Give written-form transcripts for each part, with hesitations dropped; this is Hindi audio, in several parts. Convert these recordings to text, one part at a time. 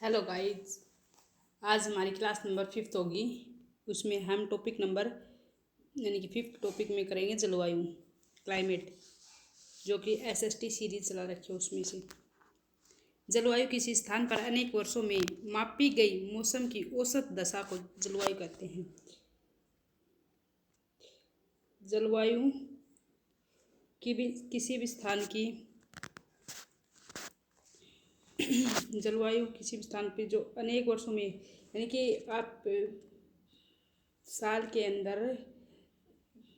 Hello guys. आज हमारी क्लास नंबर 5th होगी। उसमें हम टॉपिक नंबर यानी कि 5th टॉपिक में करेंगे जलवायु, क्लाइमेट, जो कि एसएसटी सीरीज चला रखी है। उसमें से जलवायु किसी स्थान पर अनेक वर्षों में मापी गई मौसम की औसत दशा को जलवायु कहते हैं। जलवायु की भी किसी भी स्थान की जलवायु किसी भी स्थान पे जो अनेक वर्षों में यानी कि आप साल के अंदर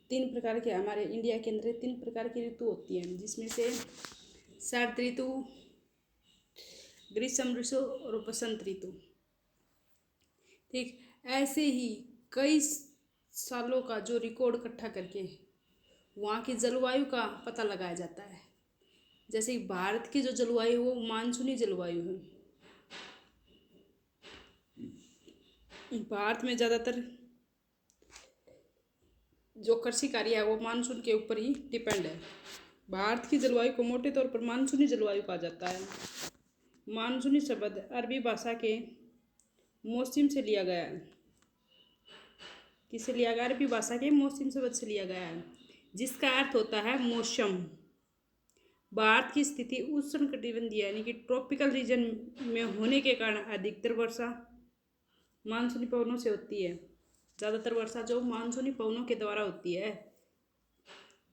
3 प्रकार के, हमारे इंडिया के अंदर 3 प्रकार की ऋतु होती हैं, जिसमें से शरद ऋतु, ग्रीष्म ऋतु और बसंत ऋतु। ठीक ऐसे ही कई सालों का जो रिकॉर्ड इकट्ठा करके वहाँ की जलवायु का पता लगाया जाता है। जैसे कि भारत की जो जलवायु वो मानसूनी जलवायु है। भारत में ज़्यादातर जो कृषि कार्य है वो मानसून के ऊपर ही डिपेंड है। भारत की जलवायु को मोटे तौर पर मानसूनी जलवायु कहा जाता है। मानसूनी शब्द अरबी भाषा के मौसम से लिया गया है। किससे लिया गया? अरबी भाषा के मौसम शब्द से लिया गया है, जिसका अर्थ होता है मौसम। भारत की स्थिति उष्णकटिबंधीय यानी कि ट्रॉपिकल रीजन में होने के कारण अधिकतर वर्षा मानसूनी पवनों से होती है। ज़्यादातर वर्षा जो मानसूनी पवनों के द्वारा होती है।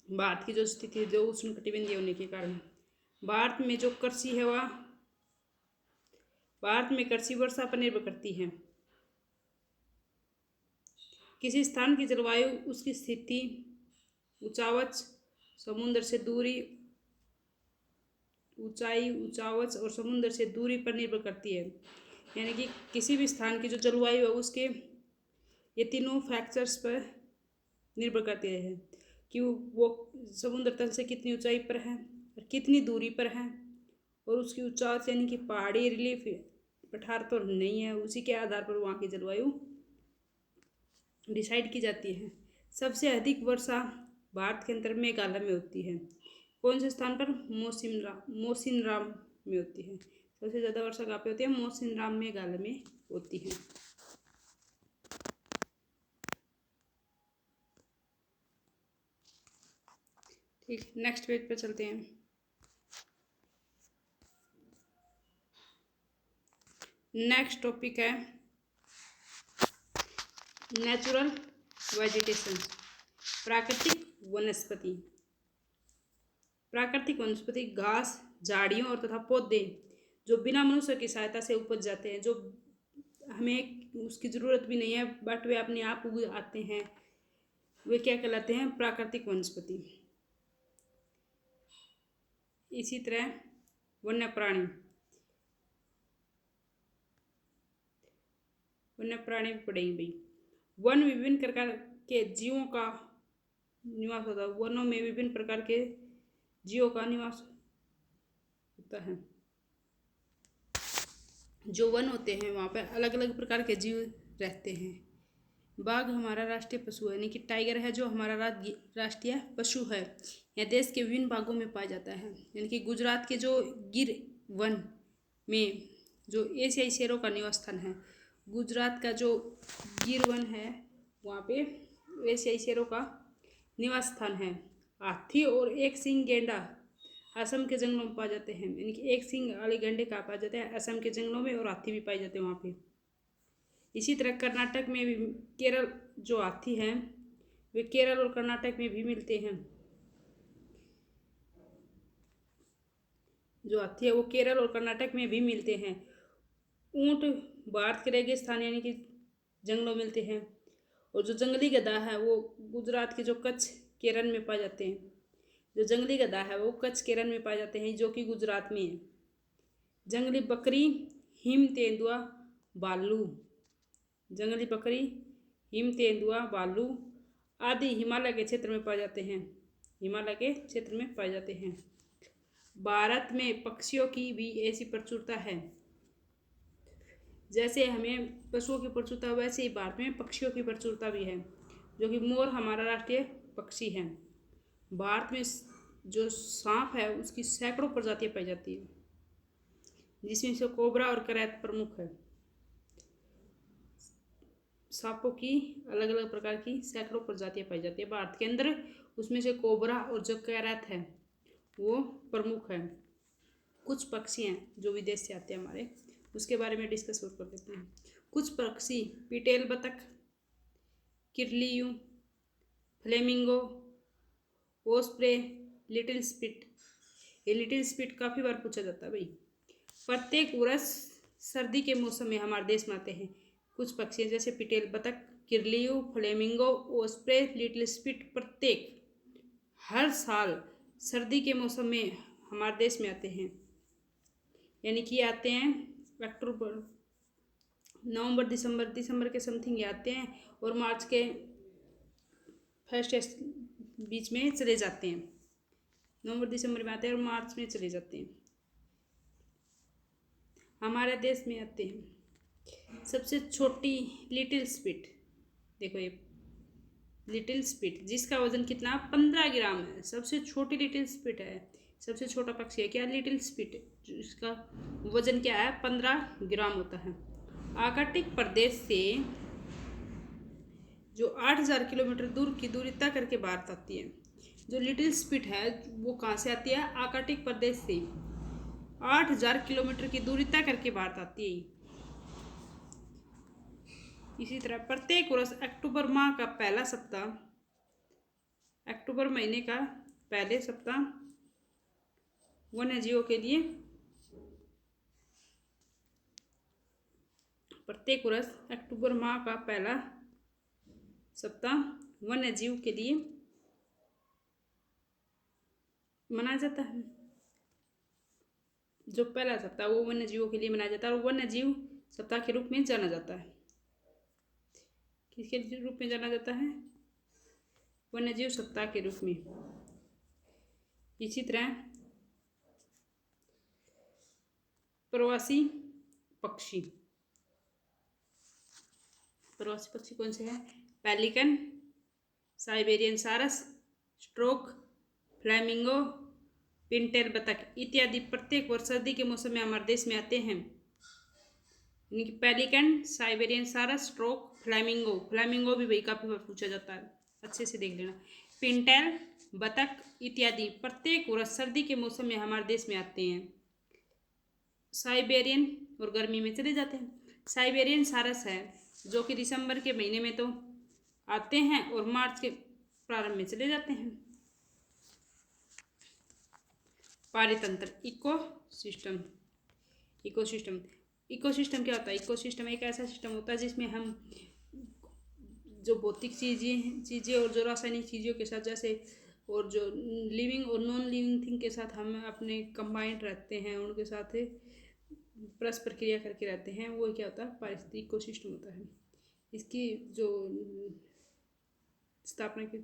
भारत की जो स्थिति है जो उष्णकटिबंधीय होने के कारण भारत में जो कृषि है वह भारत में कृषि वर्षा पर निर्भर करती है। किसी स्थान की जलवायु उसकी स्थिति, ऊंचावच, समुद्र से दूरी, ऊंचाई, ऊंचावच और समुद्र से दूरी पर निर्भर करती है। यानी कि किसी भी स्थान की जो जलवायु है उसके ये तीनों फैक्टर्स पर निर्भर करती है कि वो समुद्र तल से कितनी ऊंचाई पर है और कितनी दूरी पर है, और उसकी ऊंचाई यानी कि पहाड़ी रिलीफ पठार तो नहीं है। उसी के आधार पर वहाँ की जलवायु डिसाइड की जाती है। सबसे अधिक वर्षा भारत के अंदर मेघालय में होती है। कौन से स्थान पर? मौसिनराम में होती है। सबसे ज़्यादा वर्षा कहाँ पे होती है? मौसिनराम मेघालय में होती है। ठीक, नेक्स्ट पेज पे चलते हैं। नेक्स्ट टॉपिक है नेचुरल वेजिटेशन, प्राकृतिक वनस्पति। प्राकृतिक वनस्पति घास, झाड़ियों और तथा पौधे जो बिना मनुष्य की सहायता से उपज जाते हैं, जो हमें उसकी ज़रूरत भी नहीं है बट वे अपने आप उग आते हैं, वे क्या कहलाते हैं? प्राकृतिक वनस्पति। इसी तरह वन्य प्राणी, वन्य प्राणी भी पढ़ेंगे भाई। वन विभिन्न प्रकार के जीवों का निवास होता है। वनों में विभिन्न प्रकार के जीवों का निवास होता है। जो वन होते हैं वहाँ पर अलग अलग प्रकार के जीव रहते हैं। बाघ हमारा राष्ट्रीय पशु है, यानी कि टाइगर है जो हमारा राष्ट्रीय पशु है। यह देश के विभिन्न भागों में पाया जाता है। यानी कि गुजरात के जो गिर वन में जो एशियाई शेरों का निवास स्थान है, गुजरात का जो गिर वन है वहाँ पे एशियाई शेरों का निवास स्थान है। हाथी और एक सींग गेंडा असम के जंगलों में पाए जाते हैं। यानी कि एक सींग वाले गेंडे कहाँ पाए जाते हैं? असम के जंगलों में, और हाथी भी पाए जाते हैं वहाँ पे। इसी तरह कर्नाटक में भी केरल जो हाथी हैं वे केरल और कर्नाटक में भी मिलते हैं। जो हाथी है वो केरल और कर्नाटक में भी मिलते हैं। ऊंट भारत के रेगिस्तान यानी कि जंगलों मिलते हैं। और जो जंगली गधा है वो गुजरात के जो कच्छ केरल में पाए जाते हैं। जो जंगली गधा है वो कच्छ केरल में पाए जाते हैं, जो कि गुजरात में है। जंगली बकरी, हिम तेंदुआ, भालू, जंगली बकरी, हिम तेंदुआ, भालू आदि हिमालय के क्षेत्र में पाए जाते हैं। हिमालय के क्षेत्र में पाए जाते हैं। भारत में पक्षियों की भी ऐसी प्रचुरता है। जैसे हमें पशुओं की प्रचुरता वैसे ही भारत में पक्षियों की प्रचुरता भी है, जो कि मोर हमारा राष्ट्रीय पक्षी है। भारत में जो सांप है उसकी सैकड़ों प्रजातियां पाई जाती है। जिसमें से कोबरा और करैत प्रमुख है। सांपों की अलग अलग प्रकार की सैकड़ों प्रजातियां पाई जाती है भारत के अंदर, उसमें से कोबरा और जो करैत है वो प्रमुख है। कुछ पक्षी हैं जो विदेश से आते हैं हमारे, उसके बारे में डिस्कस और कर देते हैं। कुछ पक्षी पिटेल बतख, किरलियू, फ्लेमिंगो, ओस्प्रे, लिटिल स्पिट। ये लिटिल स्पिट काफ़ी बार पूछा जाता है भाई। प्रत्येक वर्ष सर्दी के मौसम में हमारे देश में आते हैं कुछ पक्षी जैसे पिटेल बतख, किरलियू, फ्लेमिंगो, ओस्प्रे, लिटिल स्पिट। प्रत्येक हर साल सर्दी के मौसम में हमारे देश में आते हैं, यानी कि आते हैं अक्टूबर, नवंबर, दिसंबर के समथिंग आते हैं और मार्च के फर्स्ट बीच में चले जाते हैं। नवंबर दिसंबर में आते हैं और मार्च में चले जाते हैं, हमारे देश में आते हैं। सबसे छोटी लिटिल स्पिट, देखो ये लिटिल स्पिट जिसका वजन कितना 15 ग्राम है, सबसे छोटी लिटिल स्पिट है। सबसे छोटा पक्षी है क्या? लिटिल स्पिट, जिसका वजन क्या है 15 ग्राम होता है। आर्कटिक प्रदेश से जो 8000 किलोमीटर दूर की दूरी तय करके भारत आती है। जो लिटिल स्पिट है वो कहाँ से आती है? आर्कटिक प्रदेश से 8000 किलोमीटर की दूरी तय करके भारत आती है। इसी तरह प्रत्येक वर्ष अक्टूबर माह का पहला सप्ताह, अक्टूबर महीने का पहले सप्ताह वन्यजीवों के लिए, प्रत्येक वर्ष अक्टूबर माह का पहला सप्ताह वन्यजीव के लिए मनाया जाता है। जो पहला सप्ताह वो वन्यजीवों के लिए मनाया जाता है और वन्यजीव सप्ताह के रूप में जाना जाता है। किसके रूप में जाना जाता है? वन्यजीव सप्ताह के रूप में। इसी तरह प्रवासी पक्षी, प्रवासी पक्षी कौन से हैं? पेलिकन, साइबेरियन सारस, स्ट्रोक, फ्लैमिंगो, पिनटेल बतख इत्यादि प्रत्येक वर्ष सर्दी के मौसम में हमारे देश में आते हैं। पेलिकन, साइबेरियन सारस, स्ट्रोक, फ्लैमिंगो, फ्लैमिंगो भी भाई काफ़ी बार पूछा जाता है, अच्छे से देख लेना। पिनटेल बतख इत्यादि प्रत्येक वर्ष सर्दी के मौसम में हमारे देश में आते हैं। साइबेरियन और गर्मी में चले जाते हैं। साइबेरियन सारस है जो कि दिसंबर के महीने में तो आते हैं और मार्च के प्रारंभ में चले जाते हैं। पारितंत्र, इकोसिस्टम। इकोसिस्टम, इकोसिस्टम क्या होता है? इकोसिस्टम एक ऐसा सिस्टम होता है जिसमें हम जो भौतिक चीज़ें और जो रासायनिक चीज़ों के साथ, जैसे और जो लिविंग और नॉन लिविंग थिंग के साथ हम अपने कंबाइंड रहते हैं, उनके साथ परस्पर क्रिया करके रहते हैं, वो क्या होता है? पारिस्थितिक इकोसिस्टम होता है। इसकी जो स्थापना की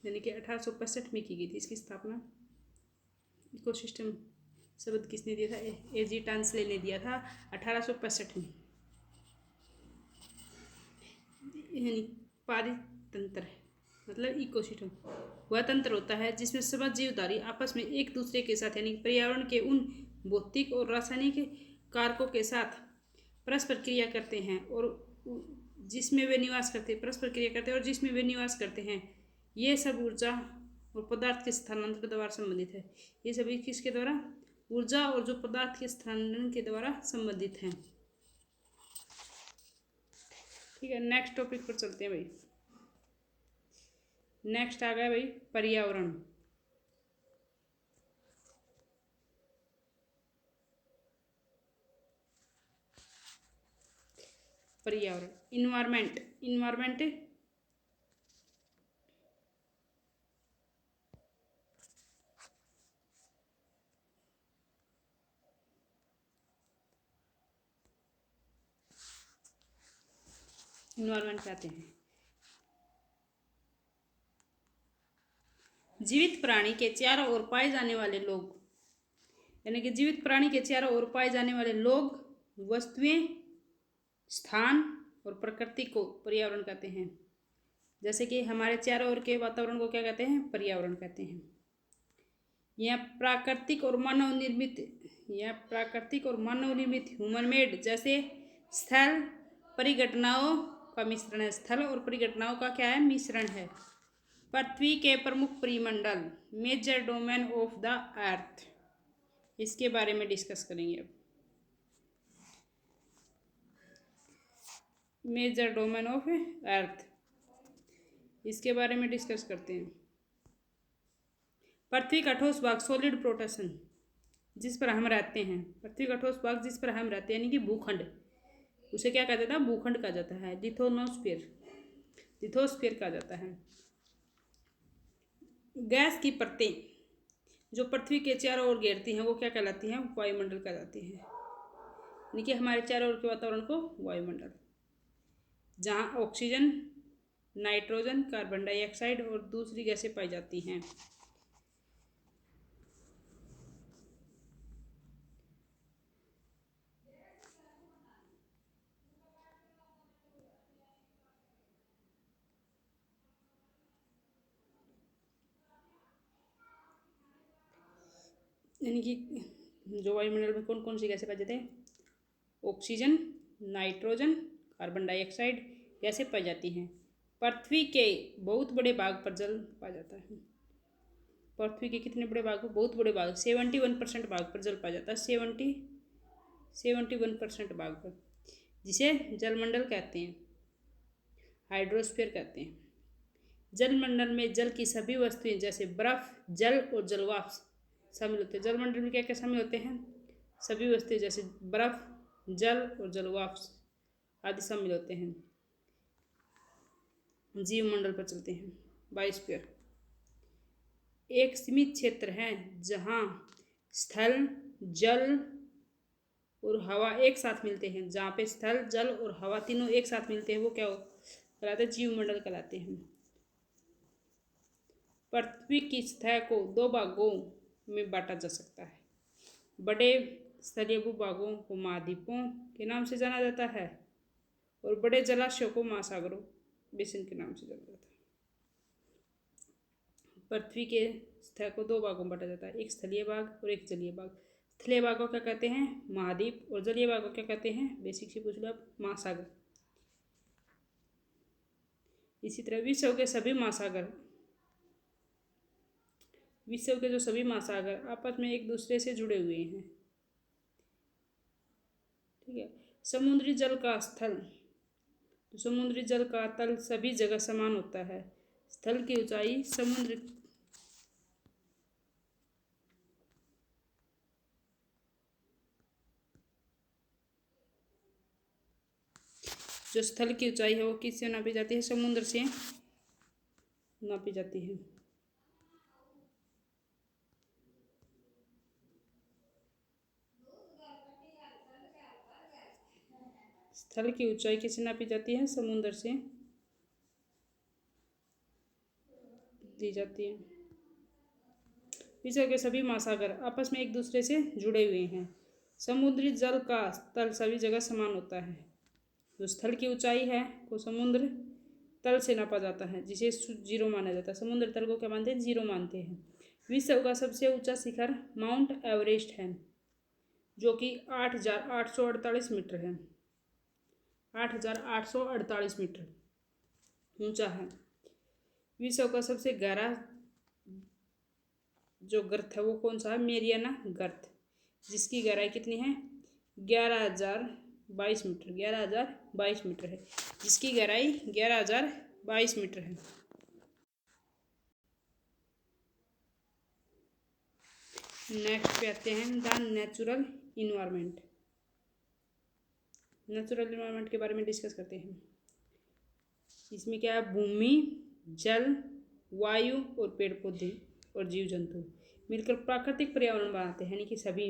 यानी कि 1865 में की गई थी इसकी स्थापना। इकोसिस्टम शब्द किसने दिया था? एजी टांसले ने दिया था 1865 में। यानी पारितंत्र मतलब इकोसिस्टम वह तंत्र होता है जिसमें सभी जीवधारी आपस में एक दूसरे के साथ यानी पर्यावरण के उन भौतिक और रासायनिक कारकों के साथ परस्पर क्रिया करते हैं और जिसमें वे निवास करते हैं, परस्पर क्रिया करते हैं और जिसमें वे निवास करते हैं। ये सब ऊर्जा और पदार्थ के स्थानांतरण के द्वारा संबंधित है। ये सभी किसके द्वारा? ऊर्जा और जो पदार्थ के स्थानांतरण के द्वारा संबंधित हैं। ठीक है, नेक्स्ट टॉपिक पर चलते हैं भाई। नेक्स्ट आ गया भाई पर्यावरण। पर्यावरण, इन्वायरमेंट। इन्वायरमेंट इन्वायरमेंट कहते हैं जीवित प्राणी के चारों ओर पाए जाने वाले लोग, यानी कि जीवित प्राणी के चारों ओर पाए जाने वाले लोग, वस्तुएं, स्थान और प्रकृति को पर्यावरण कहते हैं। जैसे कि हमारे चारों ओर के वातावरण को क्या कहते हैं? पर्यावरण कहते हैं। यह प्राकृतिक और मानव निर्मित ह्यूमन मेड जैसे स्थल परिघटनाओं का मिश्रण है। स्थल और परिघटनाओं का क्या है? मिश्रण है। पृथ्वी के प्रमुख परिमंडल, major domain of the earth, इसके बारे में डिस्कस करेंगे अब। मेजर डोमेन ऑफ अर्थ, इसके बारे में डिस्कस करते हैं। पृथ्वी का ठोस भाग सॉलिड प्रोटेशन, जिस पर हम रहते हैं। पृथ्वी का ठोस भाग जिस पर हम रहते हैं यानी कि भूखंड, उसे क्या कहा जाता है? भूखंड कहा जाता है। लिथोस्फीयर कहा जाता है। गैस की परतें जो पृथ्वी के चारों ओर घेरती हैं वो क्या कहलाती हैं? वायुमंडल कहलाती हैं। यानी कि हमारे चारों ओर के वातावरण को वायुमंडल, जहाँ ऑक्सीजन, नाइट्रोजन, कार्बन डाइऑक्साइड और दूसरी गैसें पाई जाती हैं। यानी कि जो वायुमंडल में कौन कौन सी गैसें पाई जाती हैं? ऑक्सीजन, नाइट्रोजन, कार्बन डाइऑक्साइड गैसें पाई जाती हैं। पृथ्वी के बहुत बड़े भाग पर जल पाया जाता है। पृथ्वी के कितने बड़े भाग? बहुत बड़े भाग, 71% भाग पर जल पाया जाता है। 71% भाग पर, जिसे जलमंडल कहते हैं, हाइड्रोस्फीयर कहते हैं। जलमंडल में जल की सभी वस्तुएं जैसे बर्फ, जल और जलवाष्प शामिल होते हैं। जलमंडल में क्या क्या शामिल होते हैं? सभी वस्तुएं जैसे बर्फ, जल और जलवाष्प आदि शामिल होते हैं। जीवमंडल पर चलते हैं। बायोस्फीयर एक सीमित क्षेत्र है जहाँ स्थल, जल और हवा एक साथ मिलते हैं। जहाँ पे स्थल, जल और हवा तीनों एक साथ मिलते हैं वो क्या कहलाते हैं? जीवमंडल कहलाते हैं। पृथ्वी की सतह को दो भागों में बांटा जा सकता है। बड़े स्थलीय भूभागों को महाद्वीपों के नाम से जाना जाता है और बड़े जलाशयों को महासागरों, बेसिन के नाम से जाना जाता है। पृथ्वी के सतह को दो भागों में बांटा जाता है, एक स्थलीय भाग और एक जलीय भाग। स्थलीय भाग को क्या कहते हैं? महाद्वीप। और जलीय भाग को क्या कहते हैं? बेसिक से पूछ लो आप, महासागर। इसी तरह विश्व के जो सभी महासागर आपस में एक दूसरे से जुड़े हुए हैं। ठीक है। समुद्री जल का स्थल, तो समुद्री जल का तल सभी जगह समान होता है। स्थल की ऊंचाई समुद्र जो स्थल की ऊंचाई है वो किससे नापी जाती है? समुद्र से नापी जाती है। स्थल की ऊंचाई किससे नापी जाती है? समुद्र से दी जाती है। विश्व के सभी महासागर आपस में एक दूसरे से जुड़े हुए हैं। समुद्री जल का तल सभी जगह समान होता है। जो स्थल की ऊंचाई है वो समुद्र तल से नापा जाता है, जिसे जीरो माना जाता है। समुद्र तल को क्या मानते हैं? जीरो मानते हैं। विश्व का सबसे ऊंचा शिखर माउंट एवरेस्ट है, जो कि 8,848 मीटर है। 8,848 मीटर ऊंचा है। विश्व का सबसे गहरा जो गर्त है वो कौन सा है? मेरियाना गर्त, जिसकी गहराई कितनी है? 11,022 मीटर। 11,022 मीटर है, जिसकी गहराई 11,022 मीटर है। नेक्स्ट पे आते हैं the natural environment. Natural environment के बारे में डिस्कस करते हैं। इसमें क्या है? भूमि, जल, वायु और पेड़ पौधे और जीव जंतु मिलकर प्राकृतिक पर्यावरण बनाते हैं। यानी कि सभी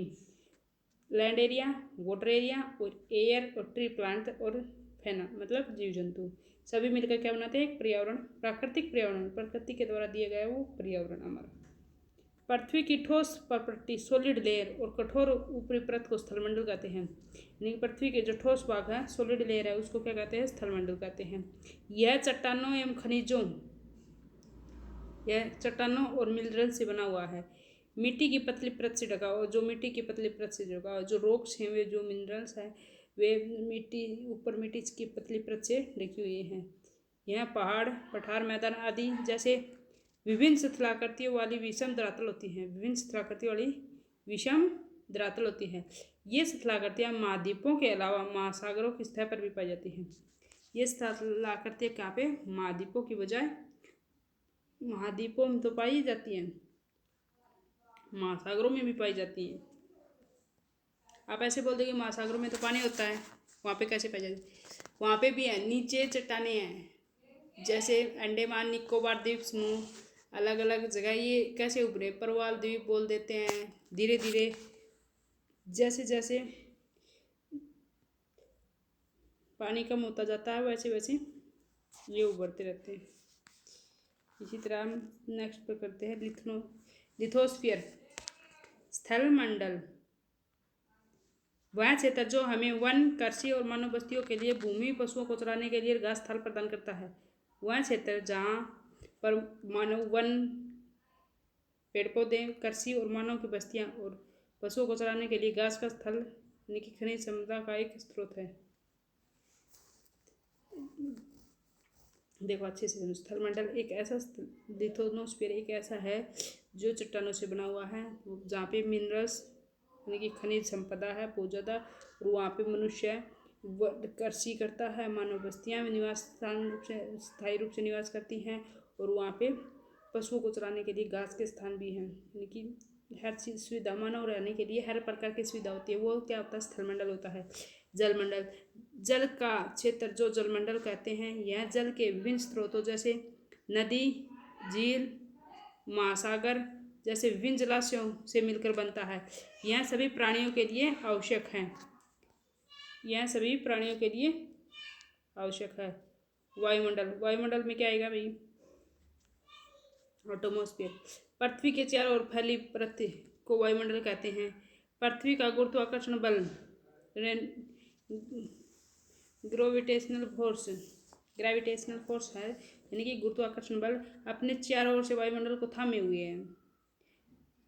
लैंड एरिया, वाटर एरिया और एयर और ट्री प्लांट और फेना मतलब जीव जंतु सभी मिलकर क्या बनाते हैं? एक पर्यावरण, प्राकृतिक पर्यावरण, प्रकृति के द्वारा दिया गया वो पर्यावरण हमारा। पृथ्वी की ठोस प्रॉपर्टी सॉलिड लेयर और कठोर ऊपरी परत को स्थलमंडल कहते हैं। यानी पृथ्वी के जो ठोस भाग है, सॉलिड लेयर है, उसको क्या कहते हैं? स्थलमंडल कहते हैं। यह चट्टानों और मिनरल से बना हुआ है। मिट्टी की पतली परत से ढका हुआ, जो मिट्टी की पतली परत से ढका हुआ, जो रॉक्स हैं वे, जो मिनरल्स हैं वे मिट्टी ऊपर मिट्टी की पतली परत से ढकी हुई हैं। यहाँ पहाड़, पठार, मैदान आदि जैसे विभिन्न स्थलाकृतियों वाली विषम धरातल होती हैं। विभिन्न स्थलाकृतियों वाली विषम धरातल होती है। ये स्थलाकृतियाँ महाद्वीपों के अलावा महासागरों की सतह पर भी पाई जाती हैं। ये स्थलाकृतियाँ कहाँ पे? महाद्वीपों की बजाय महाद्वीपों में तो पाई जाती हैं, महासागरों में भी पाई जाती हैं। आप ऐसे बोल देंगे महासागरों में तो पानी होता है, वहाँ पे कैसे पाई जाती है? वहाँ पे भी है, नीचे चट्टानें हैं। जैसे अंडमान निकोबार द्वीप समूह, अलग अलग जगह ये कैसे उभरे? प्रवाल द्वीप बोल देते हैं। धीरे धीरे जैसे जैसे पानी कम होता जाता है वैसे वैसे ये उभरते रहते हैं। इसी तरह हम नेक्स्ट पर करते हैं लिथोस्फीयर, स्थल मंडल। वह क्षेत्र जो हमें वन, कृषि और मानव बस्तियों के लिए भूमि, पशुओं को चराने के लिए घास स्थल प्रदान करता है। वह क्षेत्र जहाँ पर मानव, वन, पेड़ पौधे, कृषि और मानव की बस्तियाँ और पशुओं को चराने के लिए घास का स्थल यानी कि खनिज संपदा का एक स्रोत है। देखो अच्छे से, स्थल मंडल एक ऐसा लिथोस्फीयर एक ऐसा है जो चट्टानों से बना हुआ है, जहाँ पे मिनरल्स यानी कि खनिज संपदा है बहुत ज़्यादा, और वहाँ पे मनुष्य कृषि करता है, मानव बस्तियाँ निवास स्थान रूप से स्थायी रूप से निवास करती हैं, और वहाँ पे पशुओं को चराने के लिए घास के स्थान भी हैं। यानी कि हर चीज़ सुविधा, मानव रहने के लिए हर प्रकार की सुविधा होती है। वो क्या होता है? स्थलमंडल होता है। जलमंडल, जल का क्षेत्र जो जलमंडल कहते हैं, यह जल के विभिन्न स्रोतों जैसे नदी, झील, महासागर जैसे विभिन्न जलाशयों से मिलकर बनता है। यह सभी प्राणियों के लिए आवश्यक है। यह सभी प्राणियों के लिए आवश्यक है। वायुमंडल, वायुमंडल में क्या आएगा भाई? एटमॉस्फेयर, पृथ्वी के चारों ओर फैली पृथ्वी को वायुमंडल कहते हैं। पृथ्वी का गुरुत्वाकर्षण बल ग्रेविटेशनल फोर्स है, यानी कि गुरुत्वाकर्षण बल अपने चारों ओर से वायुमंडल को थामे हुए है।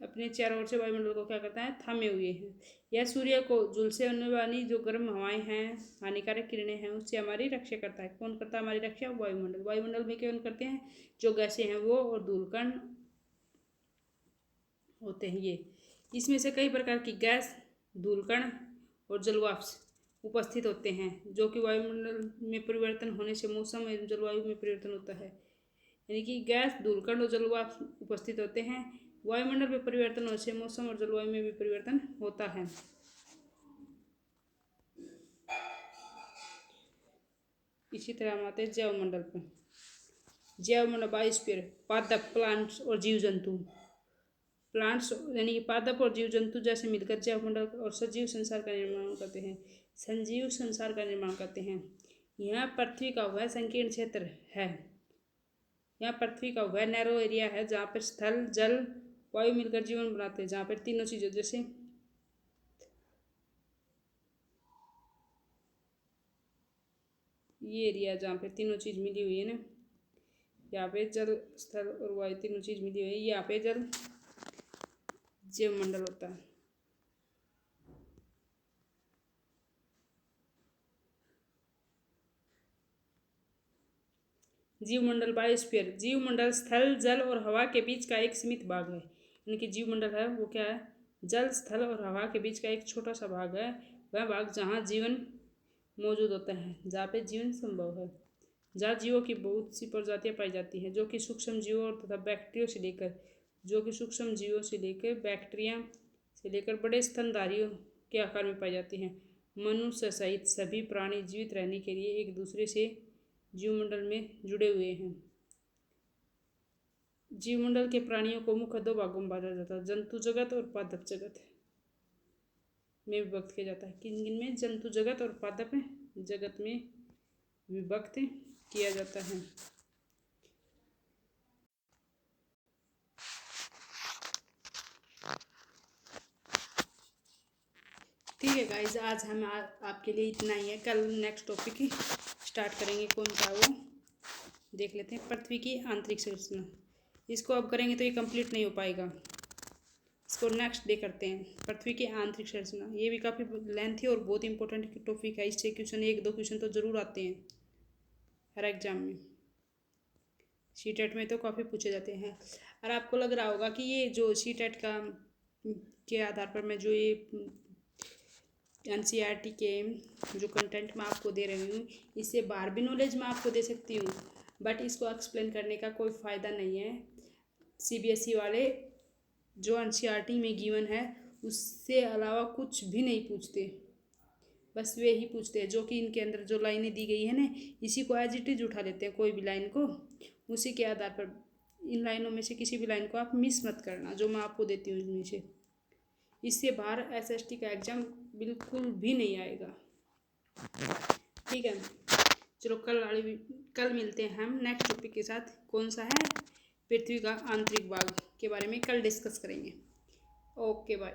अपने चारों ओर से वायुमंडल को क्या करता है? थामे हुए हैं। यह सूर्य को झुलसे होने वाली जो गर्म हवाएं हैं, हानिकारक किरणें हैं, उससे हमारी रक्षा करता है। कौन करता है हमारी रक्षा? वायुमंडल। वायुमंडल में कौन करते हैं? जो गैसें हैं वो, और धूलकण होते हैं ये। इसमें से कई प्रकार की गैस, धूलकण और जलवाष्प उपस्थित होते हैं, जो कि वायुमंडल में परिवर्तन होने से मौसम एवं जलवायु में परिवर्तन होता है। यानी कि गैस, धूलकण और जलवाष्प उपस्थित होते हैं। वायुमंडल में परिवर्तन होने से मौसम और जलवायु में भी परिवर्तन होता है। इसी तरह हम आते हैं जैवमंडल पर। जैवमंडल, बायोस्फीयर, पादप, प्लांट्स और जीव जंतु। प्लांट्स यानी कि पादप और जीव जंतु जैसे मिलकर जैवमंडल और सजीव संसार का निर्माण करते हैं। संजीव संसार का निर्माण करते हैं। यह पृथ्वी का वह संकीर्ण क्षेत्र है, यहाँ पृथ्वी का वह नैरो एरिया है जहाँ पर स्थल, जल, वायु मिलकर जीवन बनाते हैं, जहाँ पर तीनों चीज़ें, जैसे ये एरिया जहाँ पे तीनों चीज़ मिली हुई है ना, यहाँ पे जल, स्थल और वायु तीनों चीज़ मिली हुई है, यहाँ पे जल जैवमंडल होता है। जीवमंडल, बायोस्फीयर, जीवमंडल स्थल, जल और हवा के बीच का एक सीमित भाग है। यानी कि जीवमंडल है वो क्या है? जल, स्थल और हवा के बीच का एक छोटा सा भाग है। वह भाग जहाँ जीवन मौजूद होता है, जहाँ पे जीवन संभव है, जहाँ जीवों की बहुत सी प्रजातियाँ पाई जाती हैं, जो कि सूक्ष्म जीवों तथा बैक्टीरिया से लेकर बड़े स्तनधारियों के आकार में पाई जाती हैं। मनुष्य सहित सभी प्राणी जीवित रहने के लिए एक दूसरे से जीवमंडल में जुड़े हुए हैं। जीवमंडल के प्राणियों को मुख्य दो भागों में बांटा जाता है, जंतु जगत और पादप जगत में विभक्त किया जाता है। किन किन में? जंतु जगत और पादप जगत में विभक्त किया जाता है। ठीक है गाइज, आज हम आपके लिए इतना ही है। कल नेक्स्ट टॉपिक स्टार्ट करेंगे, कौन सा वो देख लेते हैं। पृथ्वी की आंतरिक संरचना, इसको अब करेंगे तो ये कंप्लीट नहीं हो पाएगा। इसको नेक्स्ट डे करते हैं। पृथ्वी की आंतरिक संरचना, ये भी काफ़ी लेंथी और बहुत इंपॉर्टेंट टॉपिक है। इससे क्वेश्चन 1-2 क्वेश्चन तो जरूर आते हैं हर एग्जाम में, सीटेट में तो काफ़ी पूछे जाते हैं। और आपको लग रहा होगा कि ये जो सीटेट का के आधार पर मैं जो ये एनसीईआरटी के जो कंटेंट मैं आपको दे रही हूँ, इससे बाहर भी नॉलेज मैं आपको दे सकती हूँ, बट इसको एक्सप्लेन करने का कोई फ़ायदा नहीं है। सीबीएसई वाले जो एनसीईआरटी में गिवन है उससे अलावा कुछ भी नहीं पूछते, बस वे ही पूछते हैं जो कि इनके अंदर जो लाइनें दी गई है ना, इसी को एज इट इज उठा लेते हैं, कोई भी लाइन को उसी के आधार पर। इन लाइनों में से किसी भी लाइन को आप मिस मत करना जो मैं आपको देती हूँ इनमें से। इससे बाहर एसएसटी का एग्ज़ाम बिल्कुल भी नहीं आएगा। ठीक है, चलो कल मिलते हैं हम नेक्स्ट टॉपिक के साथ। कौन सा है? पृथ्वी का आंतरिक भाग के बारे में कल डिस्कस करेंगे। Okay bye.